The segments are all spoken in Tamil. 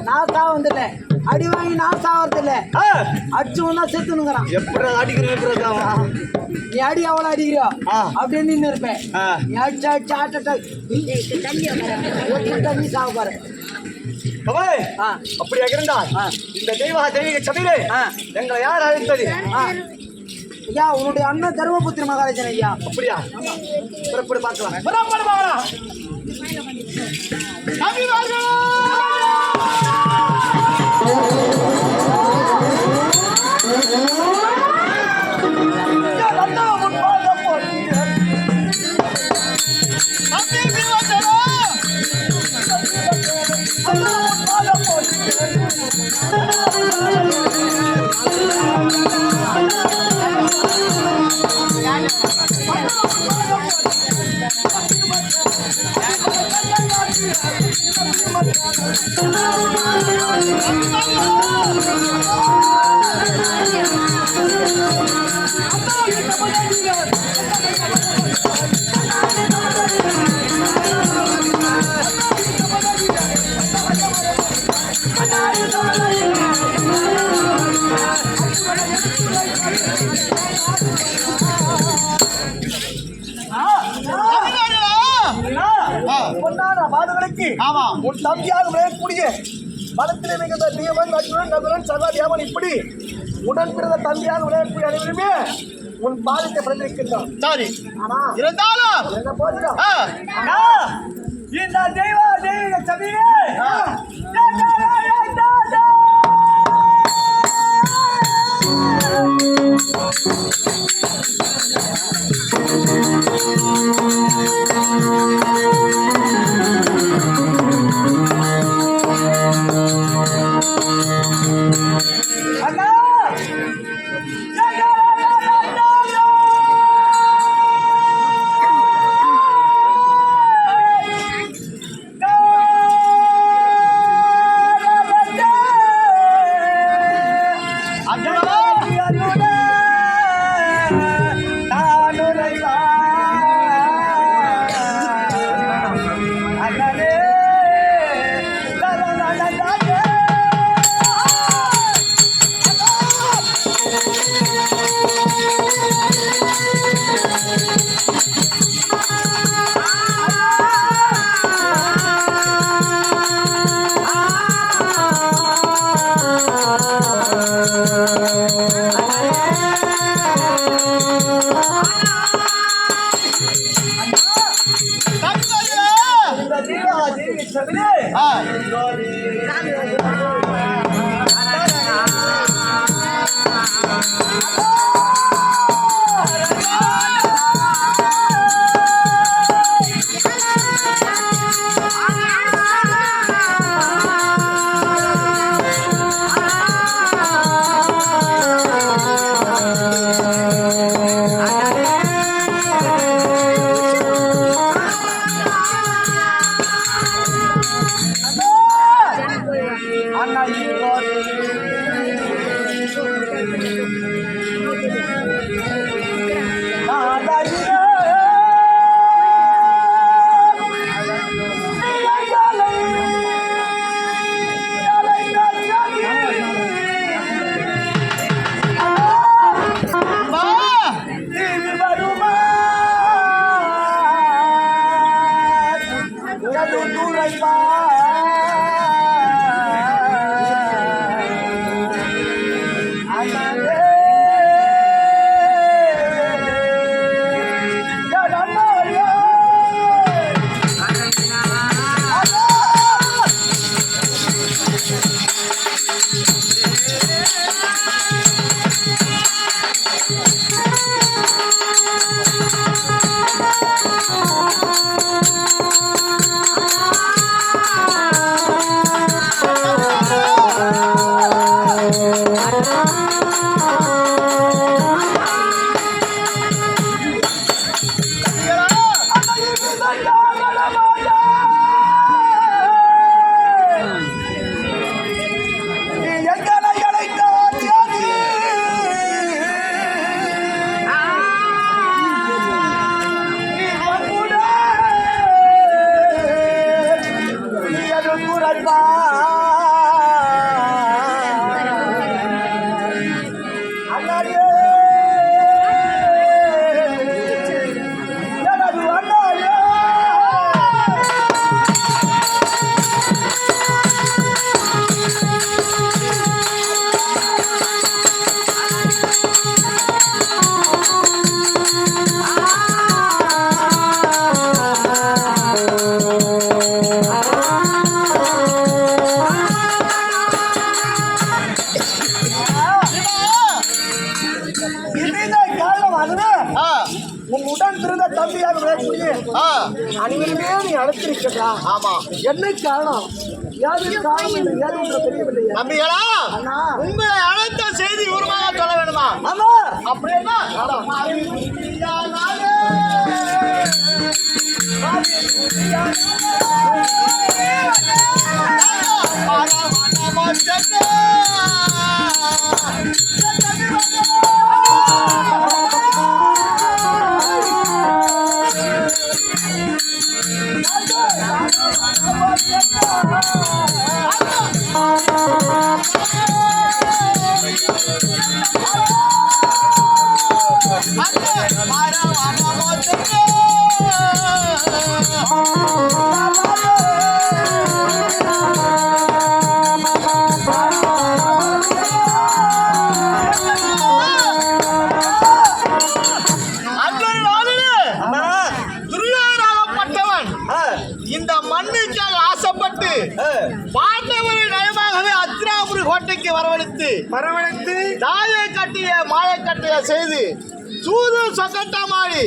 நான் சாவதில்ல, அடி வாங்கி நான் சாவதில்ல, அடிச்சவன் தான் செத்துனுங்கிறான். எப்படி அடிக்கிறேன்? நீ அடி எவ்வளோ அடிக்கிறியோ அப்படின்னு நின்று இருப்பேன். நீ அடிச்சு அடிச்சு ஆட்ட தண்ணி சாவ பாரு. அப்படியா இருந்தால் இந்த தெய்வீக சபையிலே எங்களை யார் அழைத்தது? ஐயா, உன்னுடைய அண்ணன் தர்மபுத்திரி மகாராஜன் ஐயா. அப்படியா? புறப்படு பார்க்கலாம். உன் தம்பியாக விளையக்கூடிய பலத்திலே மிகுந்த தேவன் அர்ஜுனன் நகுலன் சகாதேவன் இப்படி உடன் பிறந்த தம்பியாக விளையக்கூடிய அனைவருமே உன் பாதத்தை பிறந்திருக்கின்றான். சரி, இருந்தாலும் என்ன போதும் இந்த தெய்வீக சபையிலே ராஜா. ஆமா. என்ன காரணம்? ஏது காரணம் என்று ஏதும் தெரியவில்லையா? நம்பிகளா, அண்ணா. உங்களை அழைத்த செய்தி விவரமாக சொல்ல வேண்டுமா? ஆமா. அப்படின்னா இந்த மண்ணுக்காக ஆசைப்பட்டு பாண்டவரை நயமாகவே அத்திராபுரி கோட்டைக்கு வரவழைத்து தாயை கட்டிய மாயை கட்டிய செய்து சூது சொக்கட்டமாடி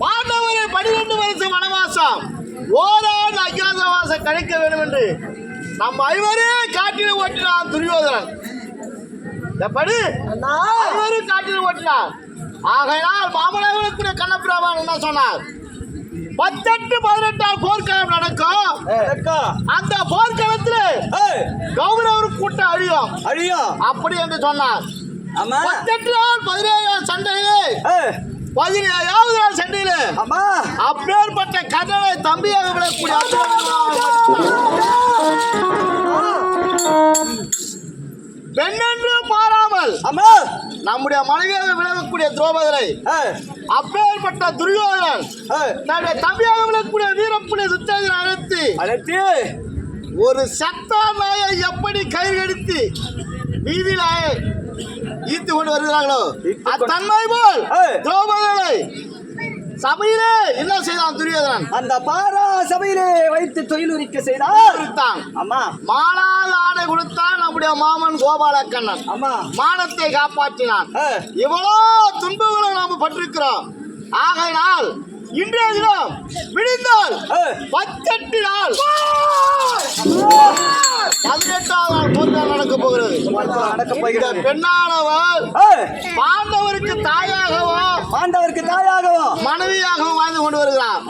பாண்டவரை 12 வருஷம் வனவாசம் ஓராண்டு அஜாதவாசம் கழிக்க வேண்டும் என்று நம்ம ஐவரே காட்டில் ஓட்டினான் துரியோதனன். எப்படி ஐவரும் காட்டில் ஓட்டினார். ஆகையால் மாமல்லபுரத்துடைய கண்ணபிராமன் என்ன சொன்னார்? 18-18 போர்க்களம் நடக்கும். அந்த போர்க்களத்தில் கௌரவர் கூட்டம் அழியும் அப்படி என்று சொன்னார். 18 நாள் 17 சண்டையிலே 17வது நாள் சண்டையிலே அப்பேற்பட்ட கண்ணனை தம்பியாக விடக்கூடிய பெண்ணென்று பாராமல் நம்முடைய மனைவியாக விளங்கக்கூடிய திரௌபதியை அப்பேற்பட்ட துரியோதனன் தன்னுடைய தம்பியாக விளங்கக்கூடிய வீரப்புலிய சுத்தேஜனை அழைத்து ஒரு சக்தா நாயை எப்படி கைகடித்து வீதியில ஈர்த்து கொண்டு வருகிறார்களோ அத்தன்மை போல் திரௌபதியை சபையிலே என்ன செய்தான் துரியோதனன்? அந்த பாரா சபையிலே வைத்து தொழிலுரிக்க செய்தான். ஆமா. மாலால் ஆடை கொடுத்தான் நம்முடைய மாமன் கோபாலக்கண்ணன். ஆமா. மானத்தை காப்பாற்றினான். இவ்வளோ துன்பங்களை நாம் பட்டிருக்கிறோம். ஆகையினால் இன்றைய தினம் விடிந்தால் 18 நாள் 18வது நாள் போர்க்கால் நடக்க போகிறது. இந்த பெண்ணானவர் பாண்டவருக்கு தாயாகவும் மனைவியாகவும் வாழ்ந்து கொண்டு வருகிறார்.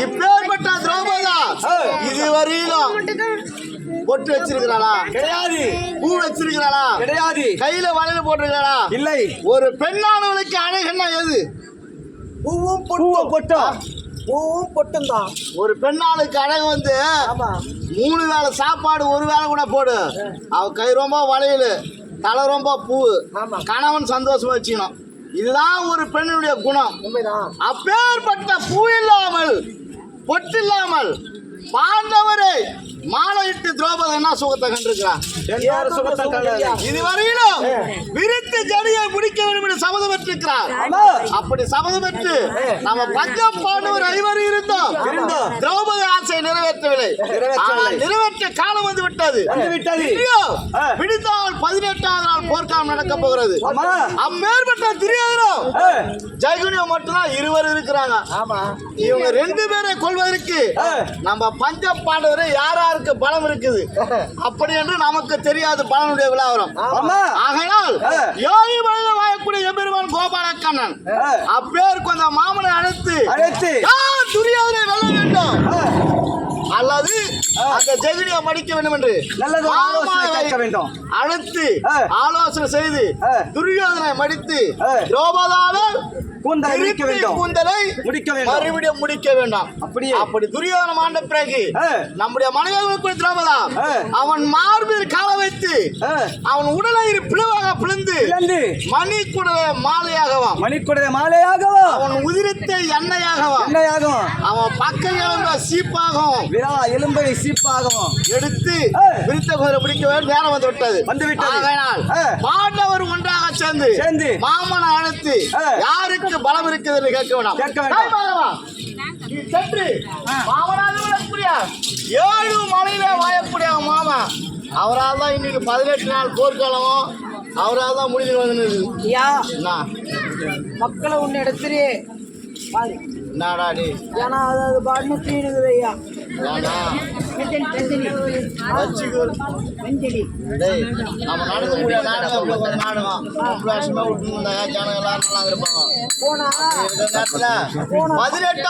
இப்பேற்பட்ட திரௌபதா இதுவரையிலும் பொட்டு வச்சிருக்கிறாளா? கிடையாது. பூ வச்சிருக்கிறாளா? கிடையாது. கையில வளையல் போட்டிருக்கிறாளா? இல்லை. ஒரு பெண்ணானவளுக்கு அழகுன்னா எது? பூவும் பொட்டும் தான். ஒரு பெண்ணாளுக்கு அழகு வந்து 3 வேளை சாப்பாடு 1 வேளை கூட போடு. அவ கை ரொம்ப வளையல், தலை ரொம்ப பூ, கணவன் சந்தோஷமா வச்சுக்கணும். இதுதான் ஒரு பெண்ணுடைய குணம். அப்பேற்பட்ட பூ இல்லாமல் பொட்டு இல்லாமல் பாண்டவரை மாலையிட்டு திரௌபதி என்ன சுகத்தை கண்டிருக்கிறார்? இதுவரையிலும் விருத்து ஜடியை முடிக்க வேண்டும் என்று சபதம் பெற்றிருக்கிறார். அப்படி சபதம் பெற்று நம்ம பஞ்சம் பாண்டவர் ஐவர் இருந்தோம். திரௌபதி ஆசையை நிறைவேற்றவில்லை. நிறைவேற்ற காலம் வந்து விட்டது. விடுத்தால் 18வது நாள் போர்க்காலம் நடக்க போகிறது. அப்பேற்பட்ட துரியோதனன் ஜெயகுனியம் மட்டும்தான் 2 இருக்கிறாங்க. இவங்க 2 பேரை கொள்வதற்கு நம்ம பஞ்ச பாண்டவரை யாராருக்கு பலம் இருக்குது அப்படி என்று நமக்கு தெரியாது பலனுடைய விளாவரம். ஆகையால் 7 வயதில் வாழக்கூடிய எம்பெருமான் கோபாலக்கண்ணன் அப்பேருக்கு அந்த மாமனை அழைத்து துரியோதனை வெல்ல வேண்டும் அல்லது அந்த ஜெகனியை மடிக்க வேண்டும் என்று அழைத்து ஆலோசனை செய்து துரியோதனை மடித்து திரௌபதியால் கூந்தலை மறுபடியும் முடிக்க வேண்டாம். அப்படி துரியோதனம் ஆண்ட பிறகு நம்முடைய மனைவி திரௌபதா அவன் மார்பில் கால வைத்து அவன் உடலை பிளவாக பிளந்து மணிக்குடலை மாலையாகவும் அவன் உதிரத்தை எண்ணெயாகவும் அவன் பக்க எலும்பை சீப்பாகவும் எடுத்து விருத்த குதிரை பிடிக்க வேண்டும். நேரம் வந்து விட்டது. பாண்டவர் ஒன்றாக சேர்ந்து மாமனை அழைத்து யாருக்கு பலம் இருக்குது என்று கேட்க வேண்டாம். சென்று மாமனாக 7 மலையிலே வாழக்கூடிய மாமா அவரால் தான் இன்னைக்கு 18 நாள் போர்க்காலமும் அவரால் தான் முடிஞ்சு வந்து மக்களை உன்னை இடத்திலே என்னடா நீ ஏன்னா அது பாட்டு தீனுக்குது ஐயா. ஏன்னா வச்சுக்கோ டேய் நம்ம நடக்கக்கூடிய நாடகம் ஒரு நாடகம் 3 வருஷமா விட்டுருந்தா ஜனங்க எல்லாரும் நல்லா இருப்பாங்க போனா இந்த நேரத்தில் 18வது